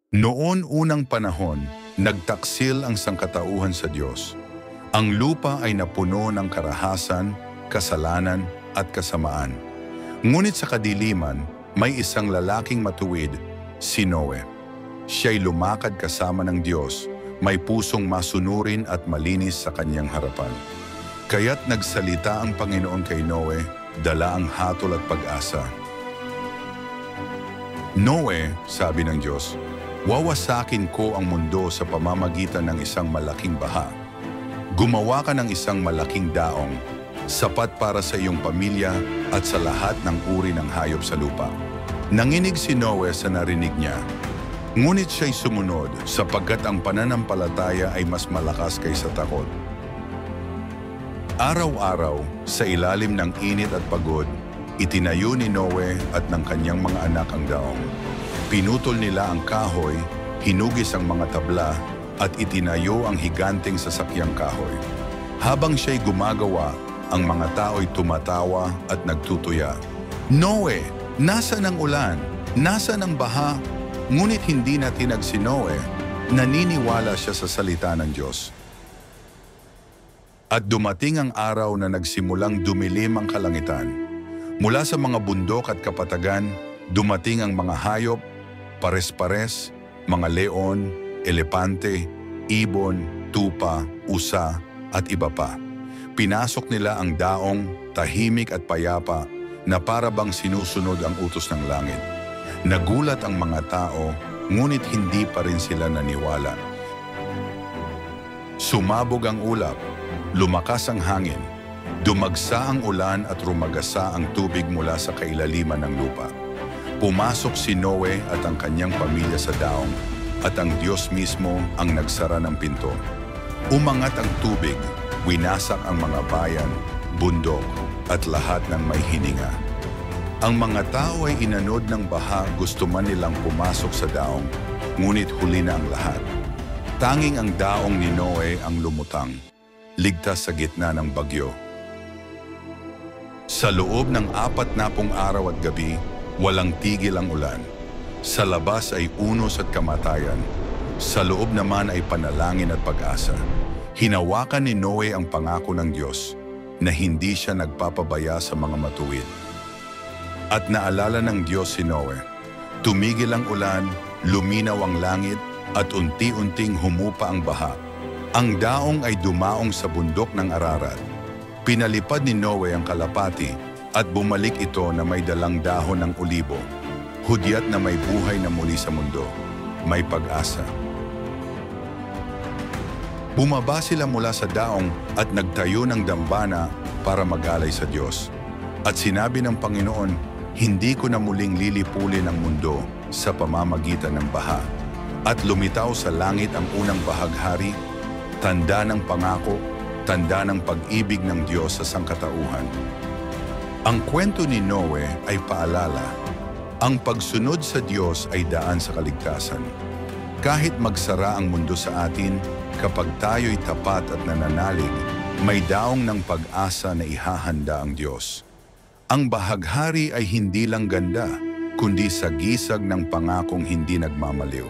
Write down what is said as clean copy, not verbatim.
Noon unang panahon, nagtaksil ang sangkatauhan sa Diyos. Ang lupa ay napuno ng karahasan, kasalanan at kasamaan. Ngunit sa kadiliman, may isang lalaking matuwid, si Noe. Siya'y lumakad kasama ng Diyos, may pusong masunurin at malinis sa kanyang harapan. Kaya't nagsalita ang Panginoon kay Noe, dala ang hatol at pag-asa. Noe, sabi ng Diyos, wawasakin ko ang mundo sa pamamagitan ng isang malaking baha. Gumawa ka ng isang malaking daong, sapat para sa iyong pamilya at sa lahat ng uri ng hayop sa lupa. Nanginig si Noe sa narinig niya, ngunit siya'y sumunod sapagkat ang pananampalataya ay mas malakas kaysa takot. Araw-araw, sa ilalim ng init at pagod, itinayo ni Noe at ng kanyang mga anak ang daong. Pinutol nila ang kahoy, hinugis ang mga tabla, at itinayo ang higanteng sasakyang kahoy. Habang siya'y gumagawa, ang mga tao'y tumatawa at nagtutuya. Noe, nasaan ang ulan? Nasaan ang baha? Ngunit hindi na tinag si Noe, naniniwala siya sa salita ng Diyos. At dumating ang araw na nagsimulang dumilim ang kalangitan. Mula sa mga bundok at kapatagan, dumating ang mga hayop, pares-pares, mga leon, elepante, ibon, tupa, usa, at iba pa. Pinasok nila ang daong, tahimik at payapa, na para bang sinusunod ang utos ng langit. Nagulat ang mga tao, ngunit hindi pa rin sila naniwala. Sumabog ang ulap, lumakas ang hangin, dumagsa ang ulan at rumagasa ang tubig mula sa kailaliman ng lupa. Pumasok si Noe at ang kanyang pamilya sa daong, at ang Diyos mismo ang nagsara ng pinto. Umangat ang tubig, winasak ang mga bayan, bundok, at lahat ng may hininga. Ang mga tao ay inanod ng baha, gusto man nilang pumasok sa daong, ngunit huli na ang lahat. Tanging ang daong ni Noe ang lumutang, ligtas sa gitna ng bagyo. Sa loob ng 40 araw at gabi, walang tigil ang ulan. Sa labas ay unos at kamatayan. Sa loob naman ay panalangin at pag-asa. Hinawakan ni Noe ang pangako ng Diyos na hindi siya nagpapabaya sa mga matuwid. At naalala ng Diyos si Noe. Tumigil ang ulan, luminaw ang langit, at unti-unting humupa ang baha. Ang daong ay dumaong sa bundok ng Ararat. Pinalipad ni Noe ang kalapati at bumalik ito na may dalang dahon ng olibo. Hudyat na may buhay na muli sa mundo. May pag-asa. Bumaba sila mula sa daong at nagtayo ng dambana para mag-alay sa Diyos. At sinabi ng Panginoon, hindi ko na muling lilipulin ang mundo sa pamamagitan ng baha. At lumitaw sa langit ang unang bahaghari, tanda ng pangako, tanda ng pag-ibig ng Diyos sa sangkatauhan. Ang kwento ni Noe ay paalala. Ang pagsunod sa Diyos ay daan sa kaligtasan. Kahit magsara ang mundo sa atin, kapag tayo'y tapat at nananalig, may daong ng pag-asa na ihahanda ang Diyos. Ang bahaghari ay hindi lang ganda, kundi sagisag ng pangakong hindi nagmamaliw.